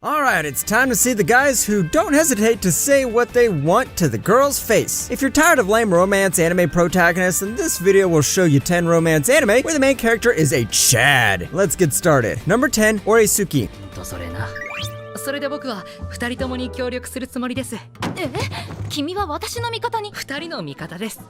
Alright, it's time to see the guys who don't hesitate to say what they want to the girl's face. If you're tired of lame romance anime protagonists, then this video will show you 10 romance anime where the main character is a Chad. Let's get started. Number 10, Oresuki. それで僕は2人ともに協力するつもりです。君は私の味方に。2人の味方です。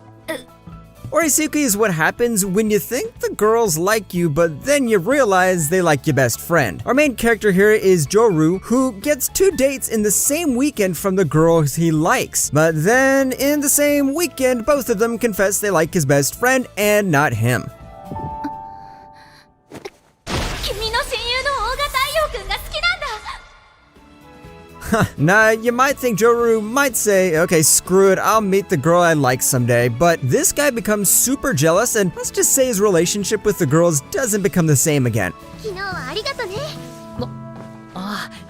Oresuki is what happens when you think the girls like you, but then you realize they like your best friend. Our main character here is Joru, who gets 2 dates in the same weekend from the girls he likes. But then, in the same weekend, both of them confess they like his best friend and not him. Now, you might think Joru might say, okay, screw it, I'll meet the girl I like someday, but this guy becomes super jealous, and let's just say his relationship with the girls doesn't become the same again.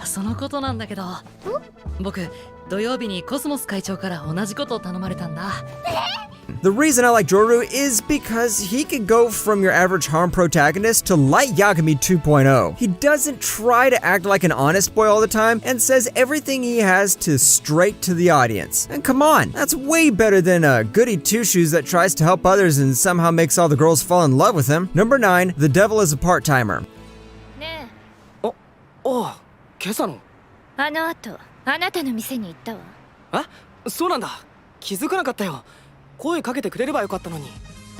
そのことなんだけど、僕土曜日にコスモス会長から同じことを頼まれたんだ。The reason I like Joru is because he could go from your average harem protagonist to Light Yagami 2.0. He doesn't try to act like an honest boy all the time and says everything he has to straight to the audience. And come on, that's way better than a goody two-shoes that tries to help others and somehow makes all the girls fall in love with him. Number 9, the devil is a part-timer. 今朝のあの後、あなたの店に行ったわ。そうなんだ。気づかなかったよ。声かけてくれればよかったのに。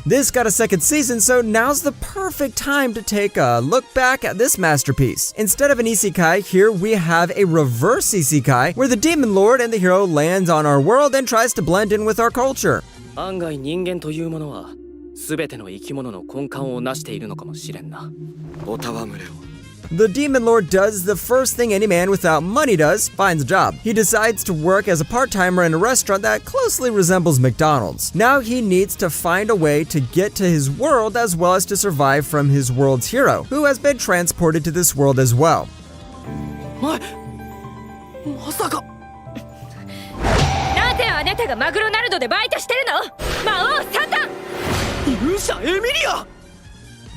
This got a second season, so now's the perfect time to take a look back at this masterpiece. Instead of an isekai, here we have a reverse isekai, where the demon lord and the hero lands on our world and tries to blend in with our culture. 案外人間というものは全ての生き物の根幹を成しているのかもしれんな。おたわむれを。 The demon lord does the first thing any man without money does, finds a job. He decides to work as a part-timer in a restaurant that closely resembles McDonald's. Now he needs to find a way to get to his world as well as to survive from his world's hero, who has been transported to this world as well. まさか。なぜあなたがマグロナルドでバイトしてるの？魔王サタン！勇者エミリア！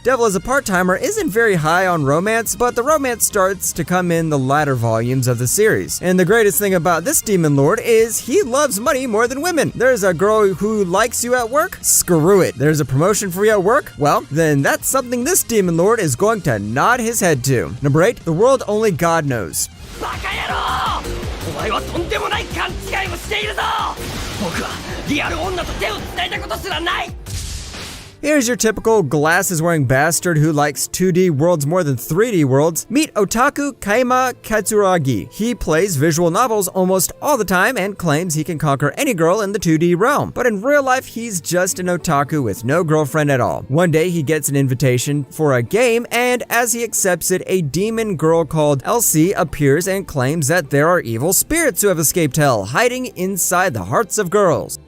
Devil as a part-timer isn't very high on romance, but the romance starts to come in the latter volumes of the series. And the greatest thing about this demon lord is he loves money more than women. There's a girl who likes you at work? Screw it. There's a promotion for you at work? Well, then that's something this demon lord is going to nod his head to. Number 8, the world only God knows. バカ野郎！お前はとんでもない勘違いをしているぞ！僕はリアル女と手を繋いだことすらない！ Here's your typical glasses-wearing bastard who likes 2D worlds more than 3D worlds. Meet Otaku Kaima Katsuragi. He plays visual novels almost all the time and claims he can conquer any girl in the 2D realm. But in real life, he's just an otaku with no girlfriend at all. One day, he gets an invitation for a game, and as he accepts it, a demon girl called Elsie appears and claims that there are evil spirits who have escaped hell, hiding inside the hearts of girls.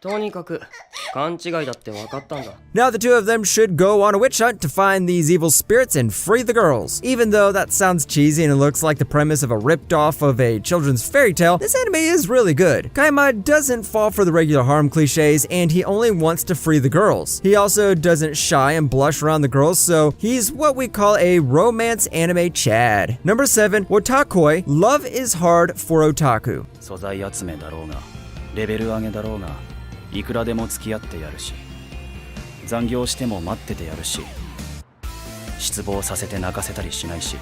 とにかく勘違いだって分かったんだ。 Now the two of them should go on a witch hunt to find these evil spirits and free the girls. Even though that sounds cheesy and it looks like the premise of a ripped off of a children's fairy tale, this anime is really good. Kaima doesn't fall for the regular harem cliches, and he only wants to free the girls. He also doesn't shy and blush around the girls, so he's what we call a romance anime Chad. Number 7, Otakoi. Love is hard for otaku. 素材集めだろうがレベル上げだろうがいくらでも付き合ってやるし残業しても待っててやるし失望させて泣かせたりしないし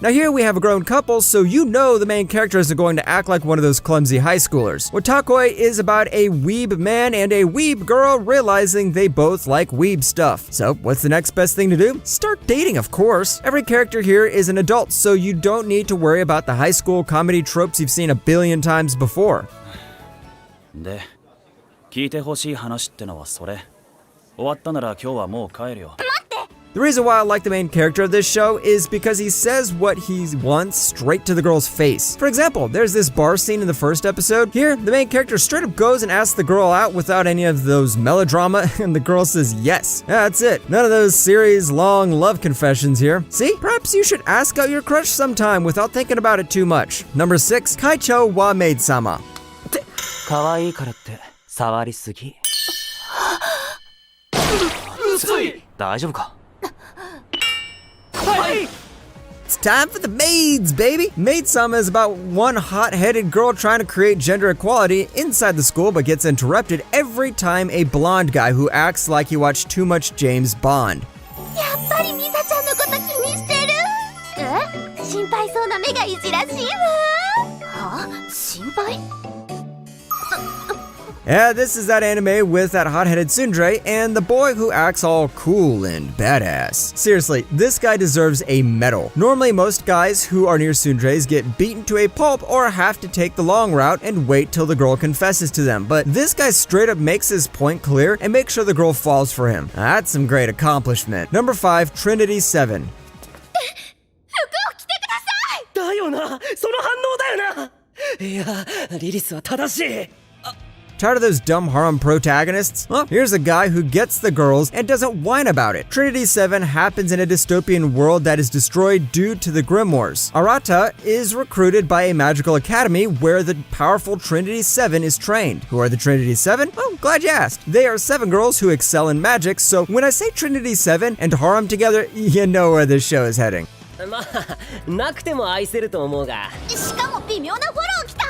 Now here we have a grown couple, so you know the main character isn't going to act like one of those clumsy high schoolers. Otakoi is about a weeb man and a weeb girl realizing they both like weeb stuff. So what's the next best thing to do? Start dating, of course. Every character here is an adult, so you don't need to worry about the high school comedy tropes you've seen a billion times before. で聞いてほしい話ってのはそれ終わったなら今日はもう帰るよ The reason why I like the main character of this show is because he says what he wants straight to the girl's face. For example, there's this bar scene in the first episode. Here, the main character straight up goes and asks the girl out without any of those melodrama, and the girl says yes. That's it. None of those series-long love confessions here. See? Perhaps you should ask out your crush sometime without thinking about it too much. Number 6, Kaicho wa Maid-sama. 可愛いからって触りすぎ。大丈夫か？ It's time for the maids, baby! Maid Sama is about one hot-headed girl trying to create gender equality inside the school but gets interrupted every time a blonde guy who acts like he watched too much James Bond. やっぱりミサちゃんのこと気にしてる。心配そうな目がいじらしいわ。は？心配？ Yeah, this is that anime with that hot-headed tsundere and the boy who acts all cool and badass. Seriously, this guy deserves a medal. Normally, most guys who are near tsunderes get beaten to a pulp or have to take the long route and wait till the girl confesses to them. But this guy straight up makes his point clear and makes sure the girl falls for him. That's some great accomplishment. Number 5, Trinity 7. 服を着てください。だよな、その反応だよな。いや、リリスは正しい。 Tired of those dumb harem protagonists? Well, here's a guy who gets the girls and doesn't whine about it. Trinity 7 happens in a dystopian world that is destroyed due to the Grimoires. Arata is recruited by a magical academy where the powerful Trinity 7 is trained. Who are the Trinity 7? Well, glad you asked. They are 7 girls who excel in magic, so when I say Trinity 7 and harem together, you know where this show is heading. まあ、なくても愛せると思うが。しかも微妙なフォローきた。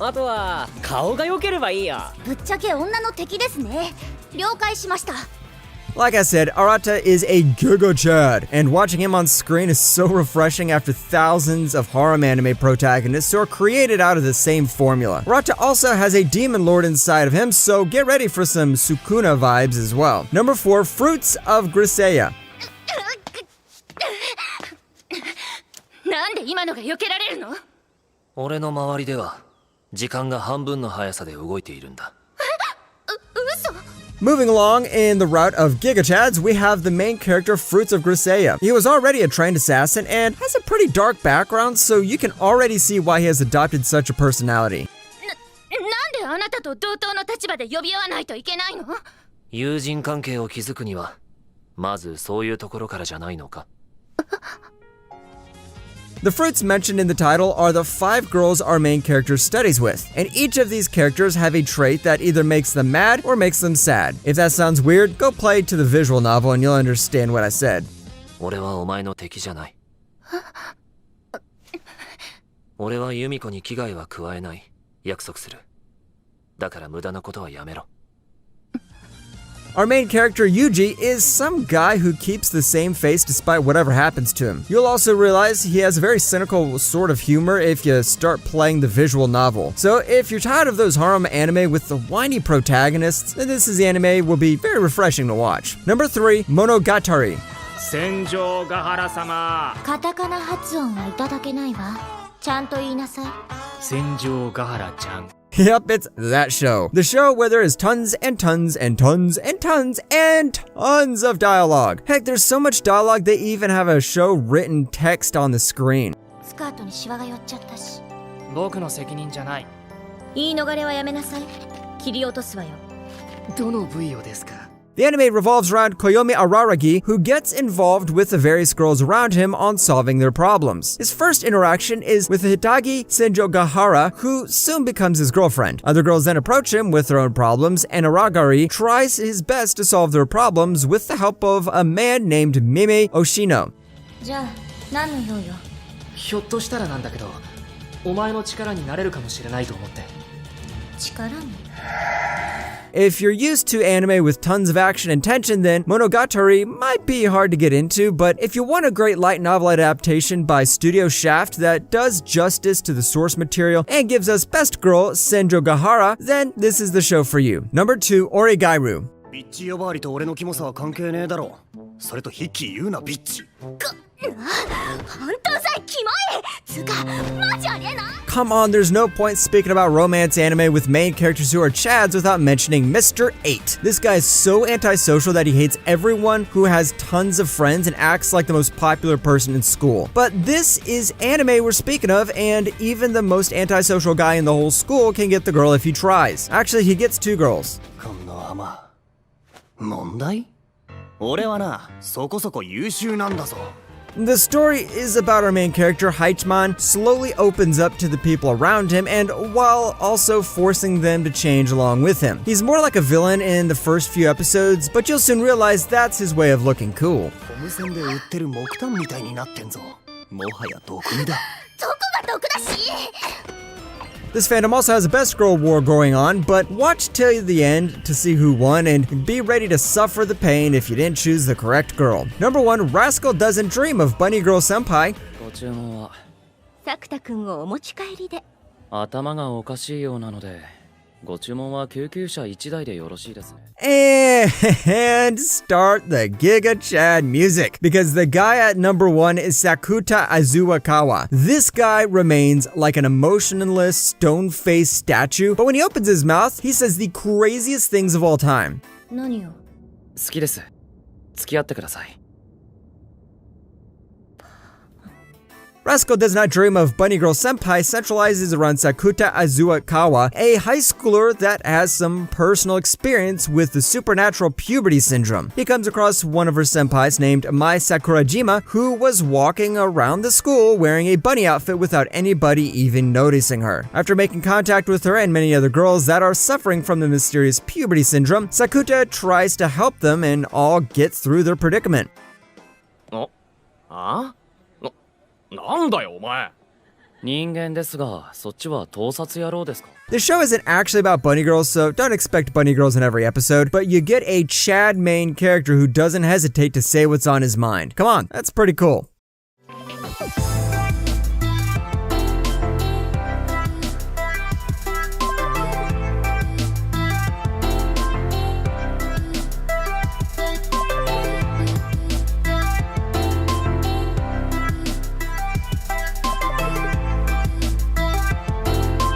あとは顔が良ければいいよ。ぶっちゃけ女の敵ですね。了解しました。 Like I said, Arata is a Giga Chad, and watching him on screen is so refreshing after thousands of harem anime protagonists who are created out of the same formula. Arata also has a demon lord inside of him, so get ready for some Sukuna vibes as well. Number 4, Fruits of Griseia. なんで今のが避けられるの？俺の周りでは時間が半分の速さで動いているんだ。嘘。 Moving along in the route of Gigachads, we have the main character Fruits of Griseia. He was already a trained assassin and has a pretty dark background, so you can already see why he has adopted such a personality. なんであなたと同等の立場で呼び合わないといけないの？友人関係を築くにはまずそういうところからじゃないのか。 The fruits mentioned in the title are the 5 girls our main character studies with, and each of these characters have a trait that either makes them mad or makes them sad. If that sounds weird, go play to the visual novel and you'll understand what I said. 俺はお前の敵じゃない。俺はユミコに危害は加えない。約束する。だから無駄なことはやめろ。 Our main character, Yuji, is some guy who keeps the same face despite whatever happens to him. You'll also realize he has a very cynical sort of humor if you start playing the visual novel. So if you're tired of those harem anime with the whiny protagonists, then this is the anime will be very refreshing to watch. Number 3, Monogatari. 戦場ヶ原様。カタカナ発音はいただけないわ。ちゃんと言いなさい。戦場ヶ原ちゃん。 Yep, it's that show. The show where there is tons and tons and tons and tons and tons of dialogue. Heck, there's so much dialogue they even have a show written text on the screen. スカートにシワが寄っちゃったし。僕の責任じゃない。言い逃れはやめなさい。切り落とすわよ。どの部位をですか？ The anime revolves around Koyomi Araragi, who gets involved with the various girls around him on solving their problems. His first interaction is with Hitagi Senjogahara, who soon becomes his girlfriend. Other girls then approach him with their own problems, and Aragari tries his best to solve their problems with the help of a man named Mime Oshino. じゃあ、何の用よ。ひょっとしたらなんだけど、お前の力になれるかもしれないと思って。力に。 If you're used to anime with tons of action and tension, then Monogatari might be hard to get into, but if you want a great light novel adaptation by Studio Shaft that does justice to the source material and gives us best girl Senjogahara, then this is the show for you. Number 2, Origairu. ビッチ呼ばわりと俺のキモさは関係ねえだろ。それとヒッキー言うなビッチ。本当さえキモい。つか、マジありえない。 Come on, there's no point speaking about romance anime with main characters who are chads without mentioning Mr. 8. This guy is so antisocial that he hates everyone who has tons of friends and acts like the most popular person in school. But this is anime we're speaking of, and even the most antisocial guy in the whole school can get the girl if he tries. Actually, he gets 2 girls. この浜。問題？俺はな、そこそこ優秀なんだぞ。The story is about our main character, Haichman, slowly opens up to the people around him and while also forcing them to change along with him. He's more like a villain in the first few episodes, but you'll soon realize that's his way of looking cool. ゴム栓で売ってる木炭みたいになってんぞ。もはや毒味だ。どこが毒だし。 This fandom also has a best girl war going on, but watch till the end to see who won and be ready to suffer the pain if you didn't choose the correct girl. Number 1, Rascal doesn't dream of Bunny Girl Senpai. ご注文は作田くんをお持ち帰りで。頭がおかしいようなのでご注文は救急車1台でよろしいですね。 And start the Giga Chad music, because the guy at number 1 is Sakuta Azuakawa. This guy remains like an emotionless, stone-faced statue, but when he opens his mouth, he says the craziest things of all time. 何を。好きです。付き合ってください。 Rascal Does Not Dream of Bunny Girl Senpai centralizes around Sakuta Azuakawa, a high schooler that has some personal experience with the supernatural puberty syndrome. He comes across one of her senpais named Mai Sakurajima, who was walking around the school wearing a bunny outfit without anybody even noticing her. After making contact with her and many other girls that are suffering from the mysterious puberty syndrome, Sakuta tries to help them and all get through their predicament. なんだよお前。人間ですが、そっちは盗撮野郎ですか? The show isn't actually about bunny girls, so don't expect bunny girls in every episode, but you get a Chad main character who doesn't hesitate to say what's on his mind. Come on, that's pretty cool.